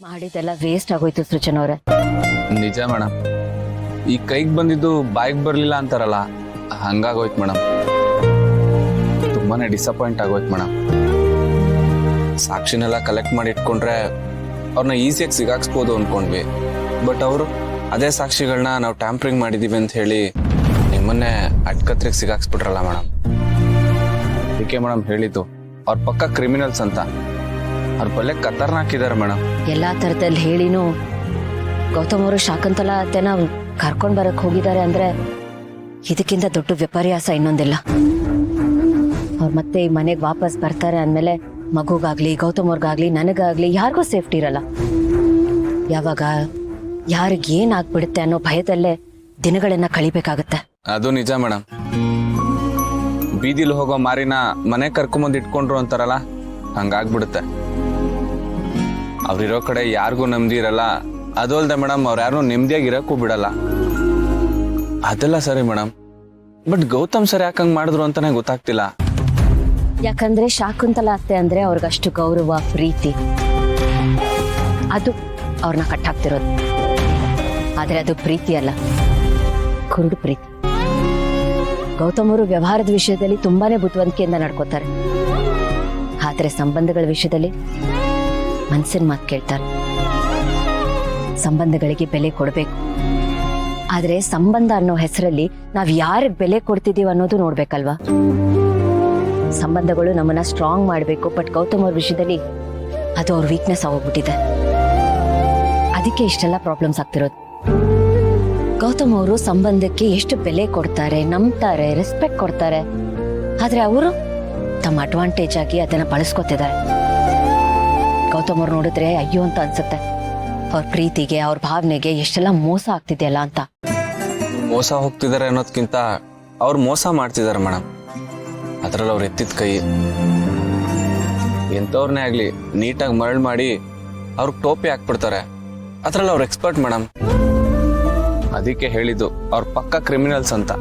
ಮಾಡಿದೆಲ್ಲ waste ಆಗೋಯ್ತು ಸೃಜನ್ ಅವ್ರೆ. ನಿಜ ಮೇಡಮ್, ಈ ಕೈಗೆ ಬಂದಿದ್ದು ಬಾಯಿಗೆ ಬರ್ಲಿಲ್ಲ ಅಂತಾರಲ್ಲ, ಹಂಗಾಗೋಯ್ತು ಮೇಡಮ್. ತುಂಬಾನೇ ಡಿಸಪಾಯಿಂಟ್ ಆಗೋಯ್ತು ಮೇಡಮ್. ಸಾಕ್ಷಿನೆಲ್ಲ ಕಲೆಕ್ಟ್ ಮಾಡಿ ಇಟ್ಕೊಂಡ್ರೆ ಅವ್ರನ್ನ ಈಸಿಯಾಗಿ ಸಿಗಾಕ್ಸ್ಬೋದು ಅನ್ಕೊಂಡ್ವಿ. ಬಟ್ ಅವರು ಅದೇ ಸಾಕ್ಷಿಗಳನ್ನ ನಾವು ಟ್ಯಾಂಪ್ರಿಂಗ್ ಮಾಡಿದೀವಿ ಅಂತ ಹೇಳಿ ನಿಮ್ಮನ್ನೇ ಅಟ್ಕತ್ರಿಗೆ ಸಿಗಾಕ್ಸ್ಬಿಟ್ರಲ್ಲ ಮೇಡಮ್. ಅದಕ್ಕೆ ಮೇಡಮ್ ಹೇಳಿದ್ದು ಅವ್ರ ಪಕ್ಕ ಕ್ರಿಮಿನಲ್ಸ್ ಅಂತ. ಅವ್ರ ಬಲ್ಲೆ ಖತರ್ನಾಕ್ ಇದಾರೆ ಮೇಡಮ್. ಎಲ್ಲಾ ತರದಲ್ಲಿ ಹೇಳಿನೂ ಗೌತಮ್ ಅವರು ಶಾಕಂತಲ ಅತ್ತೆನ ಕರ್ಕೊಂಡ್ ಬರಕ್ ಹೋಗಿದ್ದಾರೆ ಅಂದ್ರೆ ಇದಕ್ಕಿಂತ ದೊಡ್ಡ ವಿಪರ್ಯಾಸ ಇನ್ನೊಂದಿಲ್ಲ. ಅವ್ರು ಮತ್ತೆ ಈ ಮನೆಗೆ ವಾಪಸ್ ಬರ್ತಾರೆ ಅಂದ್ಮೇಲೆ ಮಗುಗಾಗ್ಲಿ ಗೌತಮ್ ಅವ್ರಿಗಾಗ್ಲಿ ನನಗಾಗ್ಲಿ ಯಾರಿಗೂ ಸೇಫ್ಟಿ ಇರಲ್ಲ. ಯಾವಾಗ ಯಾರಿಗ್ ಏನ್ ಆಗ್ಬಿಡುತ್ತೆ ಅನ್ನೋ ಭಯದಲ್ಲೇ ದಿನಗಳನ್ನ ಕಳಿಬೇಕಾಗತ್ತೆ. ಅದು ನಿಜ ಮೇಡಮ್. ಬೀದಿಲಿ ಹೋಗೋ ಮಾರಿನ ಮನೆ ಕರ್ಕೊಂಬಂದು ಇಟ್ಕೊಂಡ್ರು ಅಂತಾರಲ್ಲ, ಹಂಗಾಗ್ಬಿಡುತ್ತೆ. ಅವ್ರಿರೋ ಕಡೆ ಯಾರಿಗೂ ನೆಮ್ಮದಿ ಇರಲ್ಲ. ಅದು ಅಲ್ದೆ ಮೇಡಮ್, ಅವ್ರು ಯಾರು ನೆಮ್ಮದಿಯಾಗಿ ಇರಕ್ಕೂ ಬಿಡಲ್ಲ. ಅದೆಲ್ಲ ಸರಿ ಮೇಡಮ್, ಬಟ್ ಗೌತಮ್ ಸರ್ ಯಾಕಂಗ್ ಮಾಡಿದ್ರು ಅಂತಾನೆ ಗೊತ್ತಾಗ್ತಿಲ್ಲ. ಯಾಕಂದ್ರೆ ಶಾಕುಂತಲ ಅತ್ತೆ ಅಂದ್ರೆ ಅವ್ರಿಗಷ್ಟು ಗೌರವ ಪ್ರೀತಿ, ಅದು ಅವ್ರನ್ನ ಕಟ್ಟಾಕ್ತಿರೋದು. ಆದ್ರೆ ಅದು ಪ್ರೀತಿ ಅಲ್ಲ, ಕುರುಡು ಪ್ರೀತಿ. ಗೌತಮ್ ಅವರು ವ್ಯವಹಾರದ ವಿಷಯದಲ್ಲಿ ತುಂಬಾನೇ ಬುದ್ಧಿವಂತಿಕೆಯಿಂದ ನಡ್ಕೋತಾರೆ. ಆದ್ರೆ ಸಂಬಂಧಗಳ ವಿಷಯದಲ್ಲಿ ಮನ್ಸಿನ ಮಾತು ಕೇಳ್ತಾರೆ. ಸಂಬಂಧಗಳಿಗೆ ಬೆಲೆ ಕೊಡಬೇಕು. ಆದ್ರೆ ಸಂಬಂಧ ಅನ್ನೋ ಹೆಸರಲ್ಲಿ ನಾವ್ ಯಾರಿಗೆ ಬೆಲೆ ಕೊಡ್ತಿದೀವಿ ಅನ್ನೋದು ನೋಡ್ಬೇಕಲ್ವಾ. ಸಂಬಂಧಗಳು ನಮ್ಮನ್ನ ಸ್ಟ್ರಾಂಗ್ ಮಾಡ್ಬೇಕು. ಬಟ್ ಗೌತಮ್ ಅವ್ರ ವಿಷಯದಲ್ಲಿ ಅದು ಅವ್ರ ವೀಕ್ನೆಸ್ ಆಗೋಗ್ಬಿಟ್ಟಿದೆ. ಅದಕ್ಕೆ ಇಷ್ಟೆಲ್ಲ ಪ್ರಾಬ್ಲಮ್ಸ್ ಆಗ್ತಿರೋದು. ಗೌತಮ್ ಅವರು ಸಂಬಂಧಕ್ಕೆ ಎಷ್ಟು ಬೆಲೆ ಕೊಡ್ತಾರೆ, ನಂಬ್ತಾರೆ, ರೆಸ್ಪೆಕ್ಟ್ ಕೊಡ್ತಾರೆ. ಆದ್ರೆ ಅವರು ತಮ್ಮ ಅಡ್ವಾಂಟೇಜ್ ಆಗಿ ಅದನ್ನ ಬಳಸ್ಕೊತಿದ್ದಾರೆ. ಗೌತಮ್ ಅವ್ರು ನೋಡಿದ್ರೆ ಅಯ್ಯೋ ಅಂತ ಅನ್ಸುತ್ತೆ. ಅವ್ರ ಪ್ರೀತಿಗೆ, ಅವ್ರ ಭಾವನೆಗೆ ಎಷ್ಟೆಲ್ಲ ಮೋಸ ಆಗ್ತಿದೆಯಲ್ಲ ಅಂತ. ಮೋಸ ಹೋಗ್ತಿದ್ದಾರೆ ಅನ್ನೋದ್ಕಿಂತ ಅವ್ರು ಮೋಸ ಮಾಡ್ತಿದ್ದಾರೆ ಮೇಡಮ್. ಅದ್ರಲ್ಲಿ ಅವ್ರು ಎತ್ತಿದ ಕೈ ಎಂಥವ್ರನ್ನೇ ಆಗ್ಲಿ ನೀಟಾಗಿ ಮರಳು ಮಾಡಿ ಅವ್ರಿಗೆ ಟೋಪಿ ಹಾಕ್ಬಿಡ್ತಾರೆ. ಅದ್ರಲ್ಲಿ ಅವ್ರು ಎಕ್ಸ್ಪರ್ಟ್ ಮೇಡಮ್. ಅದಕ್ಕೆ ಹೇಳಿದ್ದು ಅವ್ರ ಪಕ್ಕ ಕ್ರಿಮಿನಲ್ಸ್ ಅಂತ.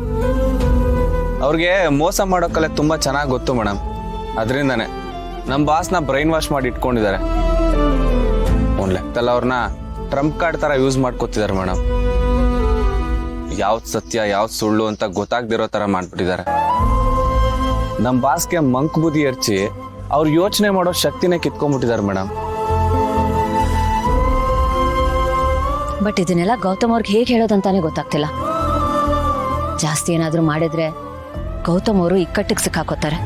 ಅವ್ರಿಗೆ ಮೋಸ ಮಾಡೋಕಲ್ಲ ತುಂಬಾ ಚೆನ್ನಾಗಿ ಗೊತ್ತು ಮೇಡಮ್. ಅದರಿಂದಾನೆ ನಮ್ಮ ಬಾಸ್ನ ಬ್ರೈನ್ ವಾಶ್ ಮಾಡಿ ಇಟ್ಕೊಂಡಿದ್ದಾರೆ. ಒಂದ್ ಲೆಕ್ಕದಲ್ಲಿ ಅವ್ರನ್ನ ಟ್ರಂಪ್ ಕಾರ್ಡ್ ತರ ಯೂಸ್ ಮಾಡ್ಕೊತಿದ್ದಾರೆ ಮೇಡಮ್. ಯಾವ್ದು ಸತ್ಯ ಯಾವ್ದು ಸುಳ್ಳು ಅಂತ ಗೊತ್ತಾಗ್ದಿರೋ ತರ ಮಾಡ್ಬಿಟ್ಟಿದ್ದಾರೆ. ನಮ್ಮ ಬಾಸ್ಗೆ ಮಂಕ್ ಬುದ್ಧಿ ಹರ್ಚಿ ಅವ್ರು ಯೋಚನೆ ಮಾಡೋ ಶಕ್ತಿನೇ ಕಿತ್ಕೊಂಡ್ಬಿಟ್ಟಿದ್ದಾರೆ ಮೇಡಮ್. ಬಟ್ ಇದನ್ನೆಲ್ಲ ಗೌತಮ್ ಅವ್ರಿಗೆ ಹೇಗೆ ಹೇಳೋದಂತಾನೆ ಗೊತ್ತಾಗ್ತಿಲ್ಲ. ಜಾಸ್ತಿ ಏನಾದ್ರೂ ಮಾಡಿದ್ರೆ ಗೌತಮ್ ಅವರು ಇಕ್ಕಟ್ಟಿಗೆ ಸಿಕ್ಕಾಕೋತಾರೆ.